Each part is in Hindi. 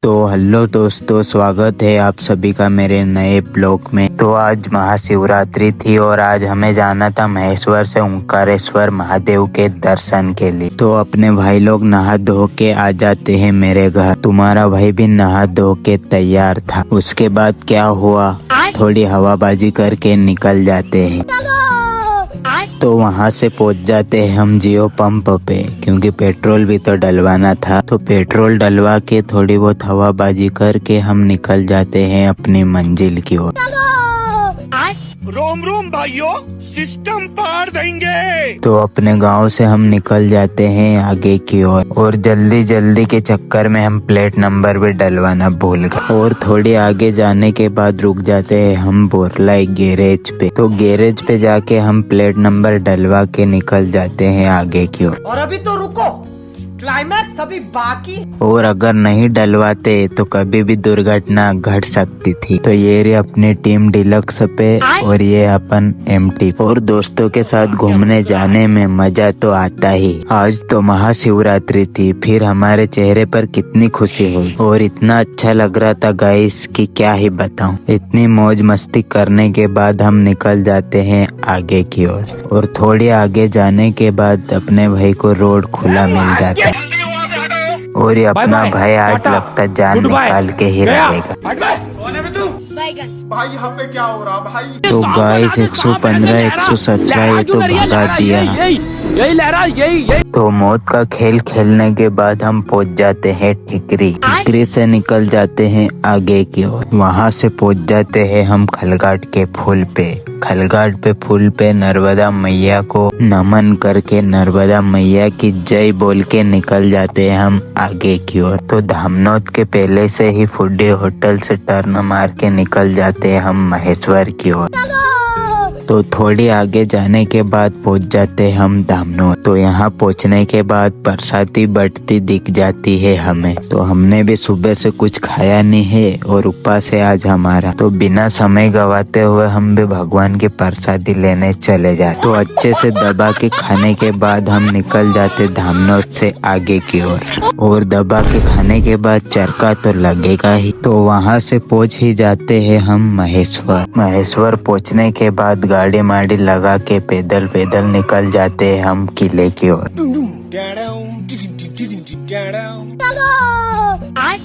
तो हेलो दोस्तों, स्वागत है आप सभी का मेरे नए ब्लॉग में। तो आज महाशिवरात्रि थी और आज हमें जाना था महेश्वर से ओंकारेश्वर महादेव के दर्शन के लिए। तो अपने भाई लोग नहा धो के आ जाते हैं मेरे घर। तुम्हारा भाई भी नहा धो के तैयार था। उसके बाद क्या हुआ, थोड़ी हवाबाजी करके निकल जाते हैं। तो वहाँ से पहुँच जाते हैं हम जियो पंप पे, क्योंकि पेट्रोल भी तो डलवाना था। तो पेट्रोल डलवा के थोड़ी बहुत हवाबाजी करके हम निकल जाते हैं अपनी मंजिल की ओर। रोम रोम भाइयों, सिस्टम पार देंगे। तो अपने गांव से हम निकल जाते हैं आगे की ओर और जल्दी जल्दी के चक्कर में हम प्लेट नंबर भी डलवाना भूल गए। और थोड़ी आगे जाने के बाद रुक जाते हैं हम बोरलाई गैरेज पे। तो गैरेज पे जाके हम प्लेट नंबर डलवा के निकल जाते हैं आगे की ओर। और अभी तो रुको, क्लाइमैक्स अभी बाकी। और अगर नहीं डलवाते तो कभी भी दुर्घटना घट सकती थी। तो ये रही अपनी टीम डिलक्स पे और ये अपन एमटी। और दोस्तों के साथ घूमने जाने में मजा तो आता ही। आज तो महाशिवरात्रि थी, फिर हमारे चेहरे पर कितनी खुशी हुई और इतना अच्छा लग रहा था गाइस कि क्या ही बताऊं। इतनी मौज मस्ती करने के बाद हम निकल जाते हैं आगे की ओर। और थोड़ी आगे जाने के बाद अपने भाई को रोड खुला मिल जाता है और ये अपना भाई आज लगता जान निकाल के ही रहेगा। भाई यहाँ पे क्या हो रहा भाई? तो गाइस 115 117 ये तो भगा दिया। यही तो मौत का खेल खेलने के बाद हम पहुंच जाते हैं ठिकरी। ठिकरी से निकल जाते हैं आगे की ओर। वहाँ से पहुंच जाते हैं हम खलघाट के पुल पे। खलघाट पे पुल पे नर्मदा मैया को नमन करके नर्मदा मैया की जय बोल के निकल जाते हैं हम आगे की ओर। तो धामनोद के पहले से ही फूडी होटल से टर्न मार के निकल जाते हैं हम महेश्वर की ओर। तो थोड़ी आगे जाने के बाद पहुंच जाते हैं हम धामनोद। तो यहाँ पहुँचने के बाद बरसाती बढ़ती दिख जाती है हमें। तो हमने भी सुबह से कुछ खाया नहीं है और उपवास है आज हमारा। तो बिना समय गवाते हुए हम भी भगवान की प्रसादी लेने चले जाते। तो अच्छे से दबा के खाने के बाद हम निकल जाते धामनोद से आगे की ओर। और दबा के खाने के बाद चरका तो लगेगा ही। तो वहाँ से पहुँच ही जाते हैं हम महेश्वर। महेश्वर पहुँचने के बाद गाड़ी माड़ी लगा के पैदल पैदल निकल जाते हैं हम किले की ओर।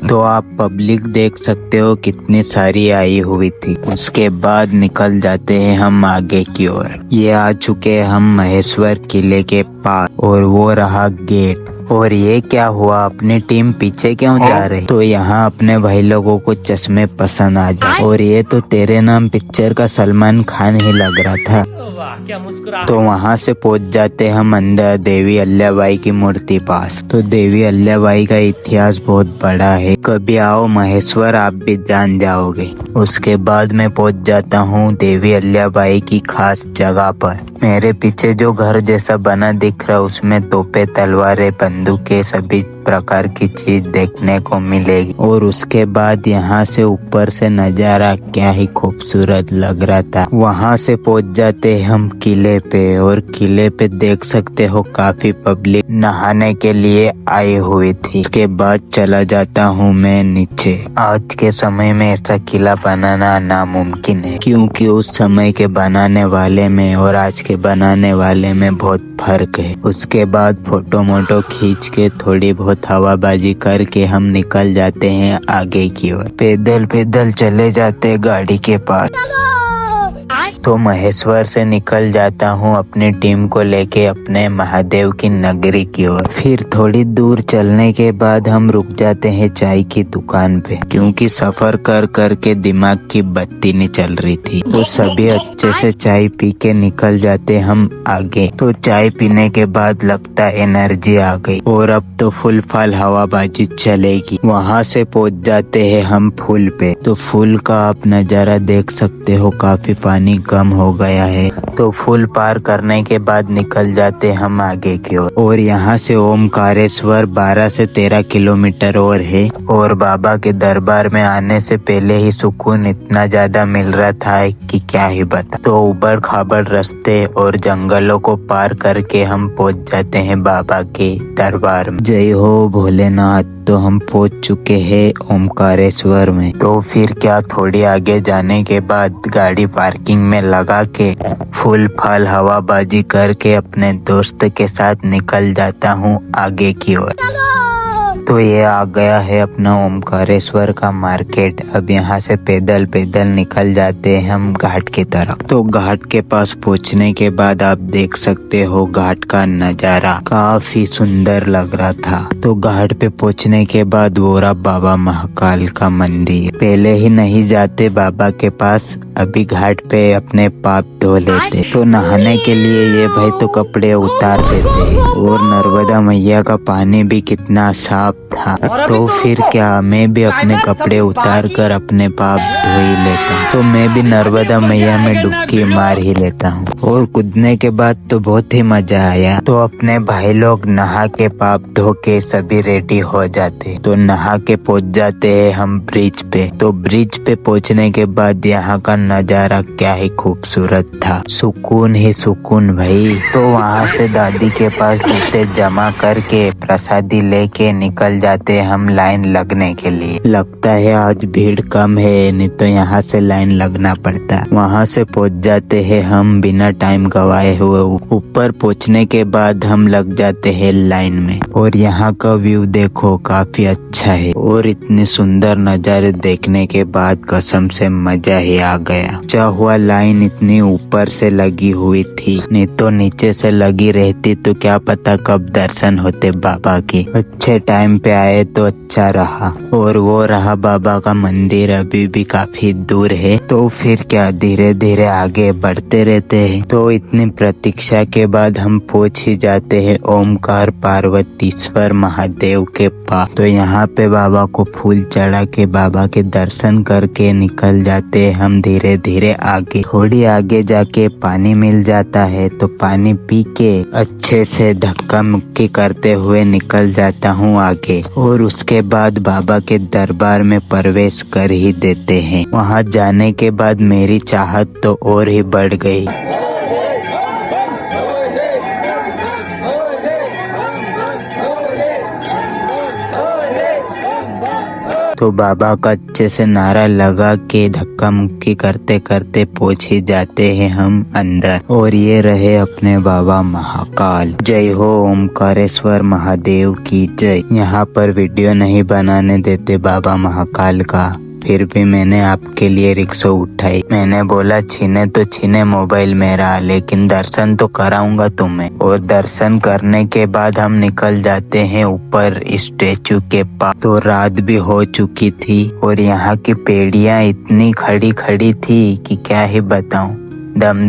तो आप पब्लिक देख सकते हो कितनी सारी आई हुई थी। उसके बाद निकल जाते हैं हम आगे की ओर। ये आ चुके हैं हम महेश्वर किले के पास और वो रहा गेट। और ये क्या हुआ, अपनी टीम पीछे क्यों जा रही? तो यहाँ अपने भाई लोगों को चश्मे पसंद आ जाए। और ये तो तेरे नाम पिक्चर का सलमान खान ही लग रहा था। तो वहाँ से पहुँच जाते हम अंदर देवी अल्लाबाई की मूर्ति पास। तो देवी अल्लाबाई का इतिहास बहुत बड़ा है, कभी आओ महेश्वर आप भी जान जाओगे। उसके बाद मैं पहुँच जाता हूँ देवी अल्लाबाई की खास जगह पर। मेरे पीछे जो घर जैसा बना दिख रहा है उसमें तोपे, तलवारें, बंदूकें, सभी प्रकार की चीज देखने को मिलेगी। और उसके बाद यहाँ से ऊपर से नजारा क्या ही खूबसूरत लग रहा था। वहाँ से पहुँच जाते हम किले पे और किले पे देख सकते हो काफी पब्लिक नहाने के लिए आई हुई थी। उसके बाद चला जाता हूँ मैं नीचे। आज के समय में ऐसा किला बनाना नामुमकिन है, क्योंकि उस समय के बनाने वाले में और आज के बनाने वाले में बहुत फर्क है। उसके बाद फोटो मोटो खींच के थोड़ी बहुत हवाबाजी करके हम निकल जाते हैं आगे की ओर। पैदल पैदल चले जाते गाड़ी के पास। तो महेश्वर से निकल जाता हूँ अपनी टीम को लेके अपने महादेव की नगरी की ओर। फिर थोड़ी दूर चलने के बाद हम रुक जाते हैं चाय की दुकान पे, क्योंकि सफर कर कर के दिमाग की बत्ती नहीं चल रही थी। तो सभी अच्छे से चाय पी के निकल जाते हम आगे। तो चाय पीने के बाद लगता एनर्जी आ गई और अब तो फुल फाल हवाबाजी चलेगी। वहाँ से पहुँच जाते हैं हम फूल पे। तो फूल का आप नजारा देख सकते हो, काफी पानी कम हो गया है। तो फुल पार करने के बाद निकल जाते हम आगे की ओर। और यहाँ से ओमकारेश्वर 12 से 13 किलोमीटर और है। और बाबा के दरबार में आने से पहले ही सुकून इतना ज्यादा मिल रहा था कि क्या ही बता। तो उबड़ खाबड़ रास्ते और जंगलों को पार करके हम पहुँच जाते हैं बाबा के दरबार में। जय हो भोलेनाथ। तो हम पहुंच चुके हैं ओमकारेश्वर में। तो फिर क्या, थोड़ी आगे जाने के बाद गाड़ी पार्किंग में लगा के फुल फल हवाबाजी करके अपने दोस्त के साथ निकल जाता हूँ आगे की ओर। तो ये आ गया है अपना ओमकारेश्वर का मार्केट। अब यहाँ से पैदल पैदल निकल जाते हैं हम घाट की तरफ। तो घाट के पास पहुँचने के बाद आप देख सकते हो घाट का नजारा काफी सुंदर लग रहा था। तो घाट पे पहुँचने के बाद वो रहा बाबा महाकाल का मंदिर। पहले ही नहीं जाते बाबा के पास, अभी घाट पे अपने पाप धो लेते। तो नहाने के लिए ये भाई तो कपड़े उतार देते। और नर्मदा मैया का पानी भी कितना साफ था। तो फिर क्या, मैं भी अपने कपड़े उतार कर अपने पाप धो ही लेता हूँ। तो मैं भी नर्मदा मैया में डुबकी मार ही लेता हूँ। और कूदने के बाद तो बहुत ही मजा आया। तो अपने भाई लोग नहा के पाप धो के सभी रेडी हो जाते। तो नहा के पहुँच जाते हैं हम ब्रिज पे। तो ब्रिज पे पहुँचने के बाद यहाँ का नजारा क्या ही खूबसूरत था, सुकून ही सुकून भाई। तो वहाँ से दादी के पास पैसे जमा करके प्रसादी लेके निकल जाते हम लाइन लगने के लिए। लगता है आज भीड़ कम है, नहीं तो यहाँ से लाइन लगना पड़ता। वहाँ से पहुँच जाते हैं हम बिना टाइम गवाए हुए। ऊपर पहुँचने के बाद हम लग जाते हैं लाइन में। और यहाँ का व्यू देखो काफी अच्छा है। और इतने सुंदर नजारे देखने के बाद कसम से मजा ही आ गया। क्या हुआ, लाइन इतनी ऊपर से लगी हुई थी, नहीं तो नीचे से लगी रहती तो क्या पता कब दर्शन होते बाबा के। अच्छे टाइम पे आए तो अच्छा रहा। और वो रहा बाबा का मंदिर, अभी भी काफी दूर है। तो फिर क्या, धीरे धीरे आगे बढ़ते रहते हैं। तो इतनी प्रतीक्षा के बाद हम पहुंच ही जाते हैं ओमकार पार्वतीश्वर महादेव के पास। तो यहाँ पे बाबा को फूल चढ़ा के बाबा के दर्शन करके निकल जाते हैं हम धीरे धीरे आगे। थोड़ी आगे जाके पानी मिल जाता है, तो पानी पी के अच्छे से धक्का मुक्की करते हुए निकल जाता हूँ आगे। और उसके बाद बाबा के दरबार में प्रवेश कर ही देते हैं। वहाँ जाने के बाद मेरी चाहत तो और ही बढ़ गई। तो बाबा का अच्छे से नारा लगा के धक्का मुक्की करते करते पहुंच ही जाते हैं हम अंदर। और ये रहे अपने बाबा महाकाल। जय हो ओमकारेश्वर महादेव की जय। यहाँ पर वीडियो नहीं बनाने देते बाबा महाकाल का, फिर भी मैंने आपके लिए रिक्शा उठाई। मैंने बोला छीने तो छीने मोबाइल मेरा, लेकिन दर्शन तो कराऊंगा तुम्हें। और दर्शन करने के बाद हम निकल जाते हैं ऊपर स्टेचू के पास। तो रात भी हो चुकी थी और यहाँ की पेड़ियाँ इतनी खड़ी खड़ी थी कि क्या ही बताऊं,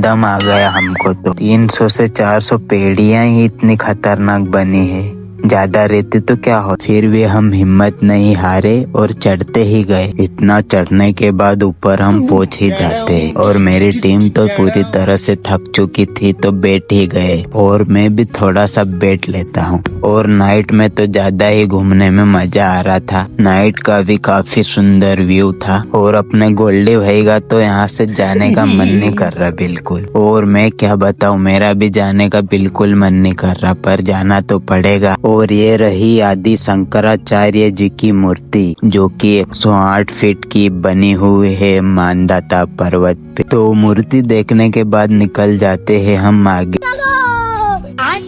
दम आ गया हमको। तो 300 से 400 पेड़ियाँ ही इतनी खतरनाक बनी है, ज्यादा रहती तो क्या हो। फिर भी हम हिम्मत नहीं हारे और चढ़ते ही गए। इतना चढ़ने के बाद ऊपर हम पहुंच ही जाते हैं। और मेरी टीम तो पूरी तरह से थक चुकी थी, तो बैठ ही गए। और मैं भी थोड़ा सा बैठ लेता हूँ। और नाइट में तो ज्यादा ही घूमने में मजा आ रहा था। नाइट का भी काफी सुंदर व्यू था। और अपने गोल्डी भाई का तो यहाँ से जाने का मन नहीं कर रहा बिल्कुल। और मैं क्या बताऊँ, मेरा भी जाने का बिल्कुल मन नहीं कर रहा, पर जाना तो पड़ेगा। और ये रही आदि शंकराचार्य जी की मूर्ति, जो कि 108 फीट की बनी हुई है मानदाता पर्वत पे। तो मूर्ति देखने के बाद निकल जाते हैं हम आगे।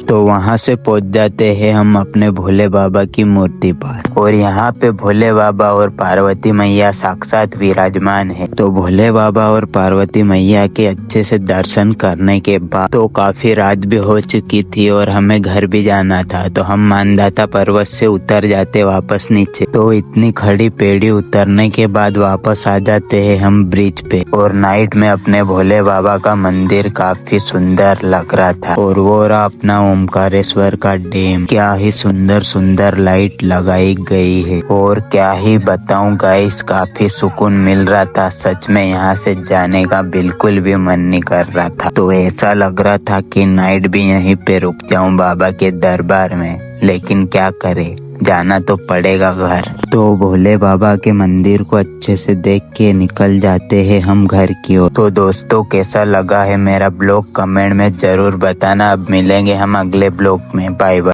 तो वहाँ से पहुँच जाते हैं हम अपने भोले बाबा की मूर्ति पर। और यहाँ पे भोले बाबा और पार्वती मैया साक्षात विराजमान है। तो भोले बाबा और पार्वती मैया के अच्छे से दर्शन करने के बाद तो काफी रात भी हो चुकी थी और हमें घर भी जाना था। तो हम मानदाता पर्वत से उतर जाते वापस नीचे। तो इतनी खड़ी पेड़ी उतरने के बाद वापस आ जाते हैं हम ब्रिज पे। और नाइट में अपने भोले बाबा का मंदिर काफी सुंदर लग रहा था। और वो रहा अपना ओमकारेश्वर का डैम। क्या ही सुंदर सुंदर लाइट लगाई गई है। और क्या ही बताऊं गाइस, काफी सुकून मिल रहा था। सच में यहाँ से जाने का बिल्कुल भी मन नहीं कर रहा था। तो ऐसा लग रहा था कि नाइट भी यहीं पे रुक जाऊं बाबा के दरबार में, लेकिन क्या करे, जाना तो पड़ेगा घर। तो भोले बाबा के मंदिर को अच्छे से देख के निकल जाते हैं हम घर की ओर। तो दोस्तों, कैसा लगा है मेरा ब्लॉग कमेंट में जरूर बताना। अब मिलेंगे हम अगले ब्लॉग में। Bye bye.